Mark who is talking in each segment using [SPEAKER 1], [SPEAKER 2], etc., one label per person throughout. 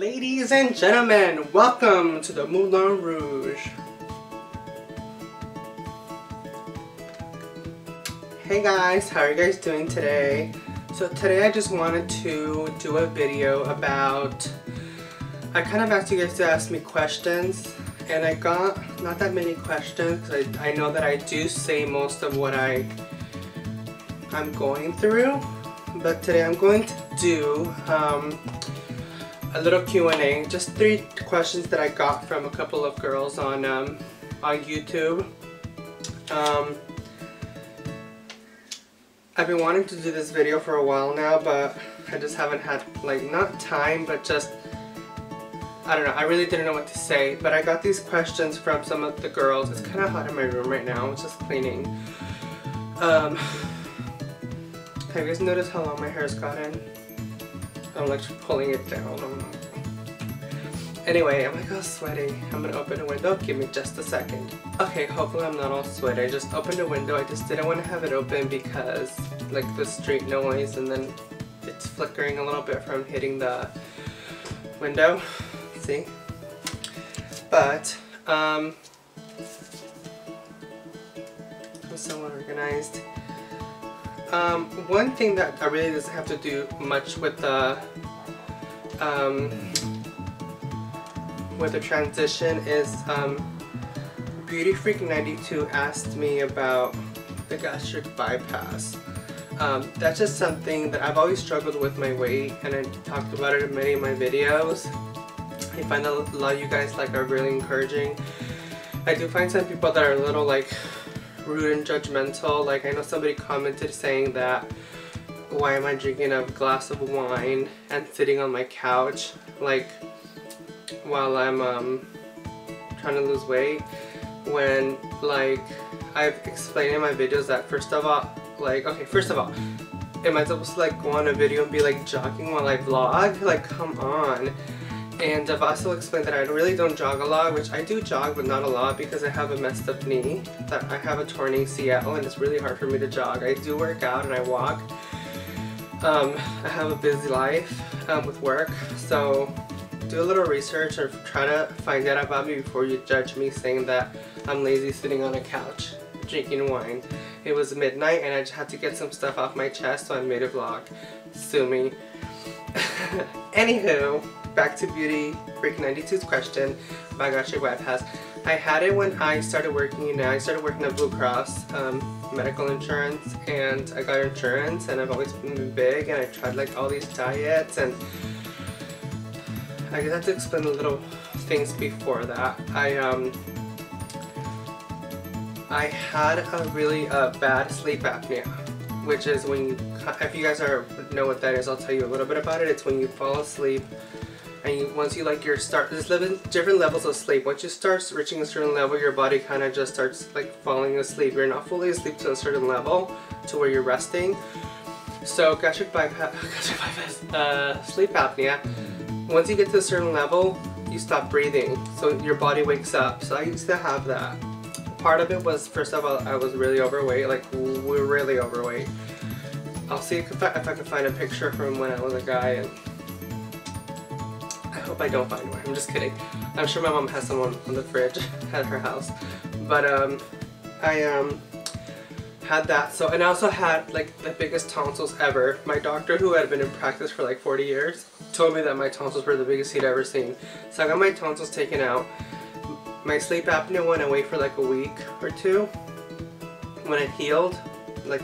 [SPEAKER 1] Ladies and gentlemen, welcome to the Moulin Rouge. Hey guys, how are you guys doing today? So today I just wanted to do a video about, I kind of asked you guys to ask me questions, and I got not that many questions because I know that I do say most of what I'm going through, but today I'm going to do a little Q&A, just 3 questions that I got from a couple of girls on YouTube. I've been wanting to do this video for a while now, but I just haven't had, like, not time, but just, I don't know, I really didn't know what to say. But I got these questions from some of the girls. It's kind of hot in my room right now, it's just cleaning. Have you guys noticed how long my hair's gotten? I'm like pulling it down. Anyway, I'm like all sweaty. I'm gonna open a window. Give me just a second. Okay, hopefully I'm not all sweaty. I just opened a window. I just didn't want to have it open because like the street noise, and then it's flickering a little bit from hitting the window. See? But I'm so unorganized. One thing that I really doesn't have to do much with the transition is Beauty Freak 92 asked me about the gastric bypass. That's just something that I've always struggled with my weight, and I talked about it in many of my videos. I find that a lot of you guys are really encouraging. I do find some people that are a little rude and judgmental. Like, I know somebody commented saying that, why am I drinking a glass of wine and sitting on my couch while I'm trying to lose weight, when I've explained in my videos that first of all, am I supposed to go on a video and be jogging while I vlog? Come on. And I've also explained that I really don't jog a lot, which I do jog, but not a lot because I have a messed up knee, that I have a torn ACL, and it's really hard for me to jog. I do work out and I walk. I have a busy life with work, so do a little research or try to find out about me before you judge me saying that I'm lazy sitting on a couch drinking wine. It was midnight and I just had to get some stuff off my chest, so I made a vlog. Sue me. Anywho, back to Beauty Freak 92's question about gastric bypass. I had it when I started working. I started working at Blue Cross medical insurance, and I got insurance, and I've always been big, and I tried all these diets, and I just have to explain the little things before that. I had a really bad sleep apnea, which is when you, if you guys know what that is, I'll tell you a little bit about it. It's when you fall asleep, and once you there's different levels of sleep. Once you start reaching a certain level, your body kind of just starts falling asleep. You're not fully asleep to a certain level to where you're resting. So gastric bypass, sleep apnea. Once you get to a certain level, you stop breathing, so your body wakes up. So I used to have that. Part of it was, first of all, I was really overweight, really overweight. I'll see if I can find a picture from when I was a guy, and I hope I don't find one. I'm just kidding. I'm sure my mom has someone on the fridge at her house. But I had that. So, and I also had the biggest tonsils ever. My doctor, who had been in practice for 40 years, told me that my tonsils were the biggest he'd ever seen. So I got my tonsils taken out. My sleep apnea went away for a week or 2. When it healed,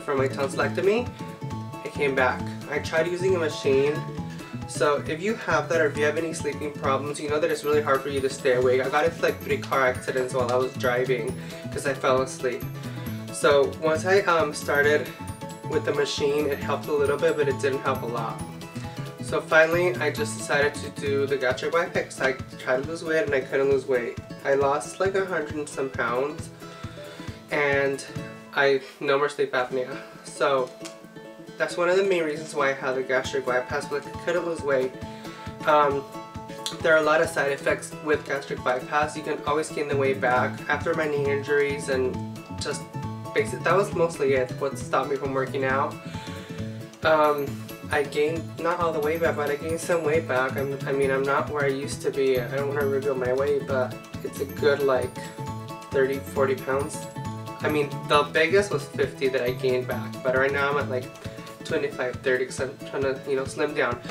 [SPEAKER 1] from my tonsillectomy, it came back. I tried using a machine. So if you have that, or if you have any sleeping problems, you know that it's really hard for you to stay awake. I got into 3 car accidents while I was driving because I fell asleep. So once I started with the machine, it helped a little bit, but it didn't help a lot. So finally, I just decided to do the gastric bypass. I tried to lose weight and I couldn't lose weight. I lost 100 and some pounds, and no more sleep apnea. So that's one of the main reasons why I had the gastric bypass, but I couldn't lose weight. There are a lot of side effects with gastric bypass. You can always gain the weight back. After my knee injuries and just that was mostly it, what stopped me from working out. I gained, not all the weight back, but I gained some weight back. I mean, I'm not where I used to be. I don't want to reveal my weight, but it's a good like 30, 40 pounds. I mean, the biggest was 50 that I gained back, but right now I'm at like 25, 30 because I'm trying to, you know, slim down.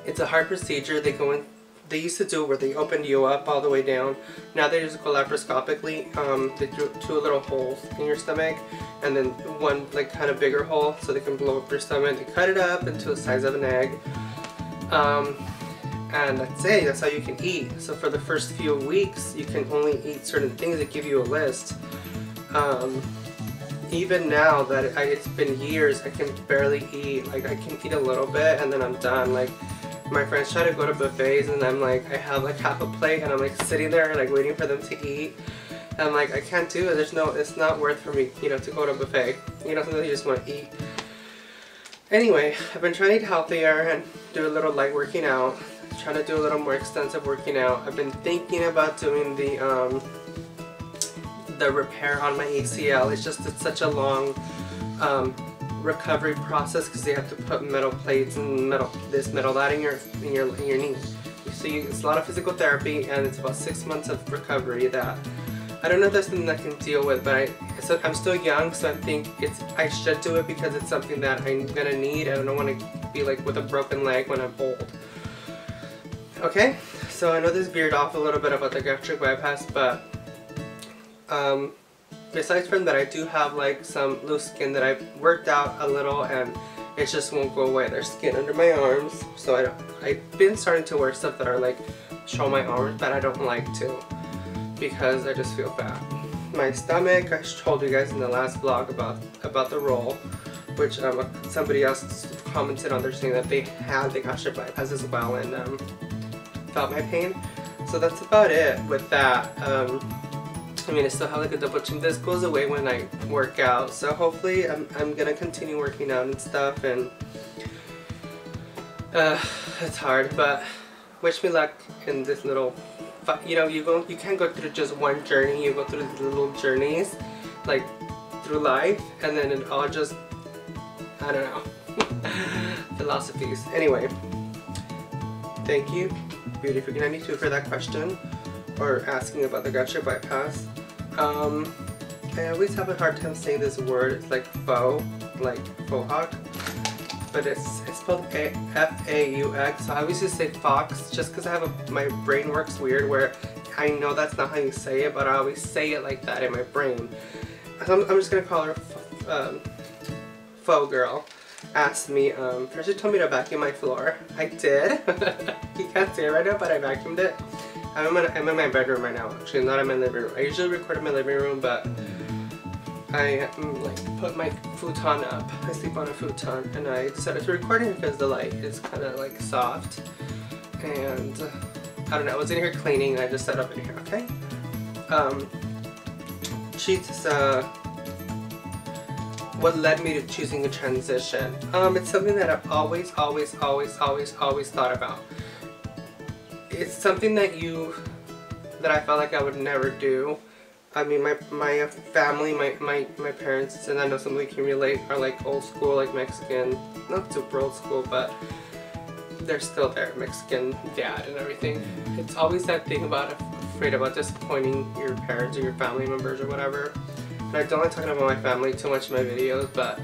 [SPEAKER 1] It's a hard procedure. They used to do where they opened you up all the way down. Now they just go laparoscopically. They do 2 little holes in your stomach and then one like kind of bigger hole so they can blow up your stomach. They cut it up into the size of an egg. And that's it. That's how you can eat. So for the first few weeks, you can only eat certain things. They give you a list. Even now that it's been years, I can barely eat. Like I can eat a little bit and then I'm done. Like my friends try to go to buffets and I'm like, I have like half a plate and I'm like sitting there like waiting for them to eat. And I'm like, I can't do it. It's not worth for me, you know, to go to a buffet. You know, sometimes you just want to eat. Anyway, I've been trying to eat healthier and do a little light working out. Trying to do a little more extensive working out. I've been thinking about doing the repair on my ACL. It's such a long recovery process because they have to put metal plates and this metal that in your knee. So it's a lot of physical therapy and it's about 6 months of recovery that I don't know if that's something I can deal with, but I'm still young, so I think I should do it because it's something that I'm gonna need. I don't want to be like with a broken leg when I'm old. Okay, so I know this veered off a little bit about the gastric bypass, but besides from that, I do have like some loose skin that I've worked out a little and it just won't go away. There's skin under my arms, so I've been starting to wear stuff that are like show my arms, but I don't like to because I just feel fat. My stomach, I told you guys in the last vlog about the roll, which somebody else commented on there saying that they had the gastric bypass as well and felt my pain. So that's about it with that. I mean, I still have like a double chin. This goes away when I work out, so hopefully I'm gonna continue working out and stuff, and it's hard, but wish me luck in this little, you know, you can't go through just one journey. You go through these little journeys like through life, and then it all just, I don't know, philosophies. Anyway, thank you Beauty Freak 92 for that question, or asking about the gastric bypass. I always have a hard time saying this word. It's like faux, like faux hawk, but it's spelled F-A-U-X. So I always just say fox just because my brain works weird where I know that's not how you say it, but I always say it like that in my brain. So I'm just gonna call her faux girl. Asked me, first she told me to vacuum my floor. I did. You can't see it right now, but I vacuumed it. I'm in my bedroom right now, actually, not in my living room. I usually record in my living room, but I like put my futon up. I sleep on a futon, and I decided to record it because the light is kind of like soft. And I don't know, I was in here cleaning and I just set up in here, okay? She's what led me to choosing a transition. It's something that I've always thought about. It's something that I felt like I would never do. I mean, my family, my parents, and I know somebody can relate, are like old school, like Mexican, not super old school, but they're still there, Mexican dad and everything. It's always that thing about afraid about disappointing your parents or your family members or whatever. And I don't like talking about my family too much in my videos, but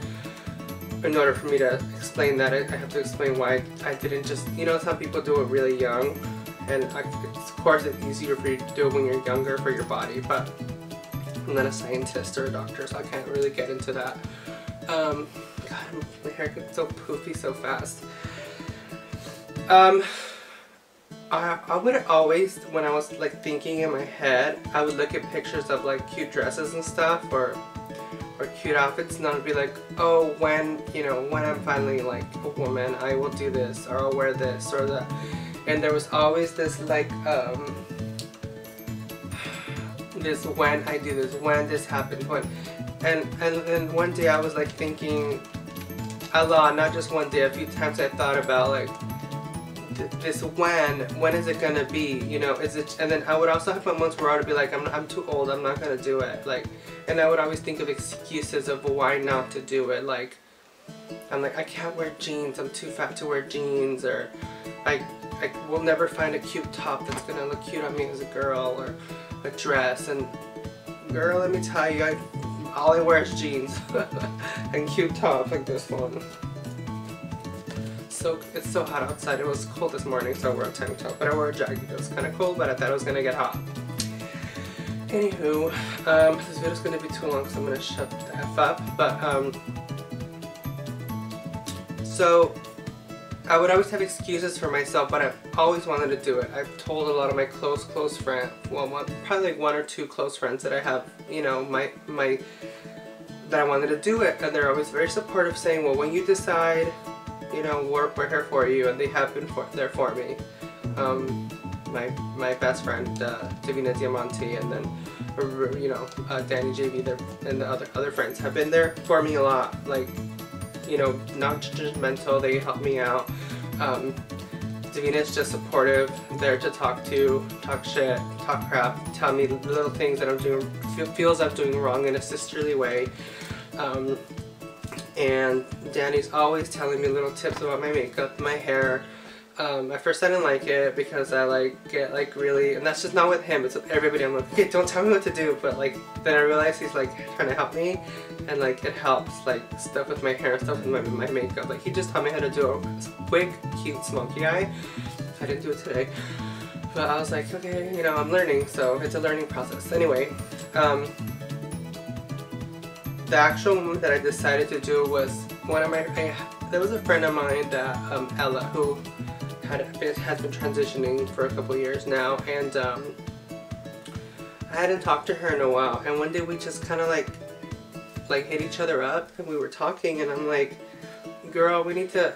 [SPEAKER 1] in order for me to explain that, I have to explain why I didn't just, you know, some people do it really young, and of course it's easier for you to do it when you're younger for your body, but I'm not a scientist or a doctor, so I can't really get into that. God, my hair gets so poofy so fast. I would always, when I was like thinking in my head, I would look at pictures of like cute dresses and stuff, or cute outfits, and I would be like, oh, when I'm finally like a woman, I will do this, or I'll wear this or that. And there was always this like this when I do this, when this happens, when, and one day I was like thinking a lot, not just one day, a few times I thought about like this when is it gonna be, you know, is it, and then I would also have moments where I would be like, I'm too old, I'm not gonna do it, like, and I would always think of excuses of why not to do it, like I'm like, I can't wear jeans, I'm too fat to wear jeans, or I will never find a cute top that's gonna look cute on me as a girl, or a dress. And girl, let me tell you, all I wear is jeans and cute tops like this one. So it's so hot outside. It was cold this morning, so I wore a tank top, but I wore a jacket. It was kind of cold, but I thought it was gonna get hot. Anywho, this video's gonna be too long, so I'm gonna shut the F up. But so I would always have excuses for myself, but I've always wanted to do it. I've told a lot of my close friends, well, probably like 1 or 2 close friends that I have, you know, that I wanted to do it, and they're always very supportive, saying, well, when you decide, you know, we're here for you, and they have been there for me. My best friend, Davina Diamante, and then, you know, Danny JV, and the other friends have been there for me a lot. Like, you know, not judgmental, they help me out. Davina's just supportive, there to talk to, talk shit, talk crap, tell me little things that I'm doing, feels I'm doing wrong in a sisterly way. And Danny's always telling me little tips about my makeup, my hair. At first I didn't like it because I get really, and that's just not with him, it's with everybody. I'm like, okay, don't tell me what to do, but like then I realized he's like trying to help me, and like it helps, like stuff with my hair, stuff with my makeup. Like he just taught me how to do a quick, cute, smoky eye. I didn't do it today, but I was like, okay, you know, I'm learning, so it's a learning process. Anyway, the actual moment that I decided to do was there was a friend of mine that Ella, who has been transitioning for a couple years now, and I hadn't talked to her in a while, and one day we just kind of like hit each other up, and we were talking, and I'm like, girl, we need to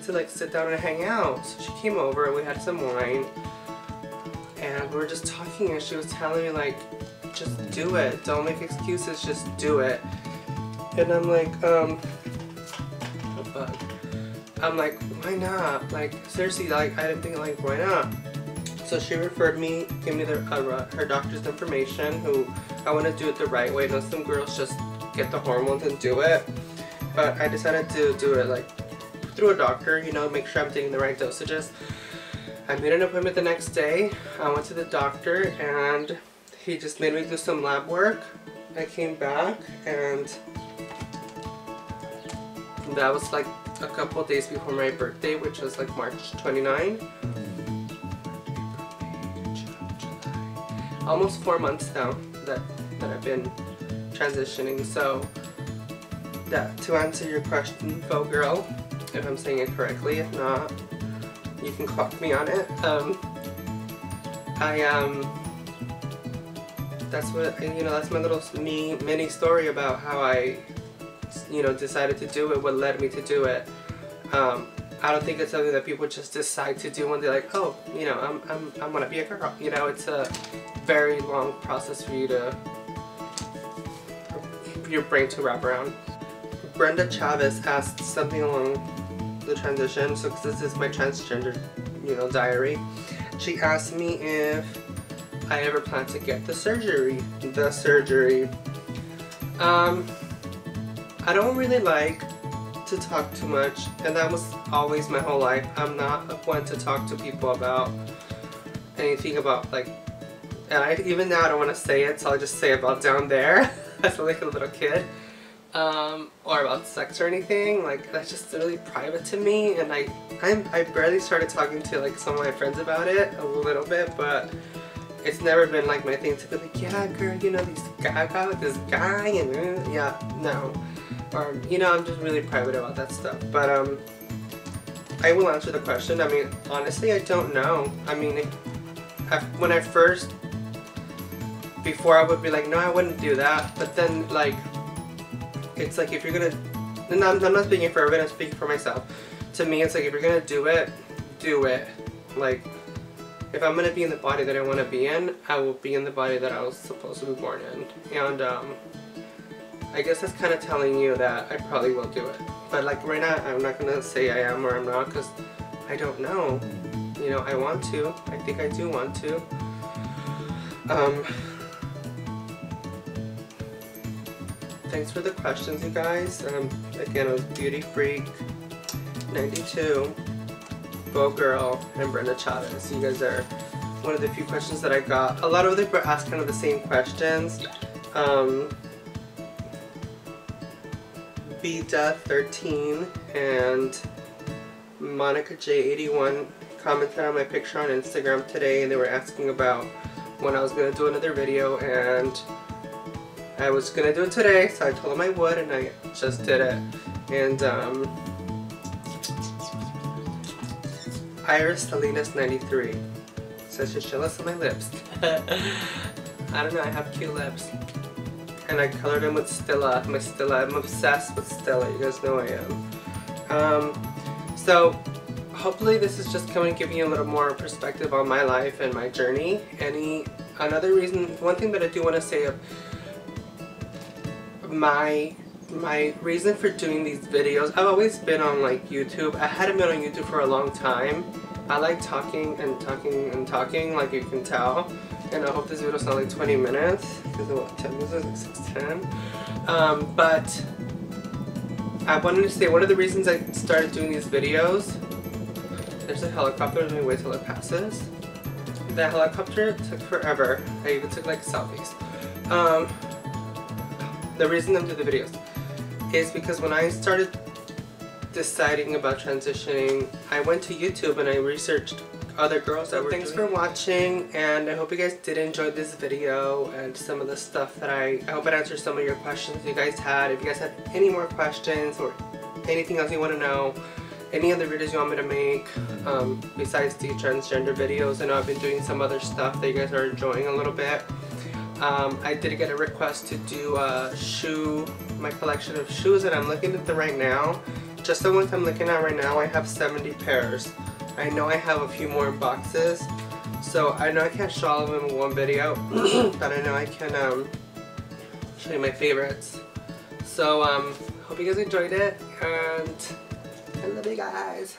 [SPEAKER 1] like sit down and hang out. So she came over, we had some wine, and we were just talking, and she was telling me like, just do it, don't make excuses, just do it. And I'm like, I'm like, why not? Like, seriously, like, I didn't think, like, why not? So she referred me, gave me her doctor's information, who I want to do it the right way. Not some girls just get the hormones and do it. But I decided to do it, like, through a doctor, you know, make sure I'm taking the right dosages. I made an appointment the next day. I went to the doctor, and he just made me do some lab work. I came back, and that was like a couple of days before my birthday, which was like March 29. Almost 4 months now that I've been transitioning. So that, to answer your question, faux girl, if I'm saying it correctly, if not, you can clock me on it. That's what, you know, that's my little mini story about how I, you know, decided to do it, what led me to do it. I don't think it's something that people just decide to do when they're like, oh, you know, I'm gonna be a girl. You know, it's a very long process for your brain to wrap around. Brenda Chavez asked something along the transition, so this is my transgender, you know, diary. She asked me if I ever plan to get the surgery. I don't really like to talk too much, and that was always my whole life. I'm not one to talk to people about anything about, like, and even now I don't want to say it, so I'll just say about down there. I feel like a little kid. Or about sex or anything. Like, that's just really private to me, and I barely started talking to like some of my friends about it a little bit, but it's never been like my thing to be like, yeah, girl, you know, I got with this guy, and yeah, no. Or, you know, I'm just really private about that stuff. But I will answer the question. I mean, honestly, I don't know. I mean, when I first, before I would be like, no, I wouldn't do that. But then, like, it's like, if you're gonna, and I'm not speaking for everyone, I'm speaking for myself. To me, it's like, if you're gonna do it, do it. Like, if I'm gonna be in the body that I want to be in, I will be in the body that I was supposed to be born in. And I guess that's kind of telling you that I probably will do it. But like right now, I'm not gonna say I am or I'm not, because I don't know. You know, I want to. I think I do want to. thanks for the questions, you guys. Again, it was Beauty Freak 92, Bo Girl, and Brenda Chavez. You guys are one of the few questions that I got. A lot of them were asked kind of the same questions. Beta13 and Monica J81 commented on my picture on Instagram today, and they were asking about when I was going to do another video, and I was going to do it today, so I told them I would, and I just did it. And Iris Salinas 93 says she's jealous of my lips. I don't know, I have cute lips. And I colored them with Stila, my Stila. I'm obsessed with Stila, you guys know I am. So hopefully this is just going to give you a little more perspective on my life and my journey. Another reason, one thing that I do want to say of my reason for doing these videos, I've always been on like YouTube. I hadn't been on YouTube for a long time. I like talking and talking and talking, like you can tell. And I hope this video is not like 20 minutes, because what time is it? Like 6:10. But I wanted to say one of the reasons I started doing these videos. There's a helicopter, let me wait till it passes. The helicopter took forever. I even took like selfies. The reason I'm doing the videos is because when I started deciding about transitioning, I went to YouTube and I researched other girls that were doing it. Thanks for watching, and I hope you guys did enjoy this video and some of the stuff that I hope it answered some of your questions you guys had. If you guys have any more questions or anything else you want to know, any other videos you want me to make besides the transgender videos. I know I've been doing some other stuff that you guys are enjoying a little bit. I did get a request to do my collection of shoes, and I'm looking at them right now. Just the ones I'm looking at right now, I have 70 pairs. I know I have a few more in boxes, so I know I can't show all of them in one video, but I know I can show you my favorites. So hope you guys enjoyed it, and I love you guys.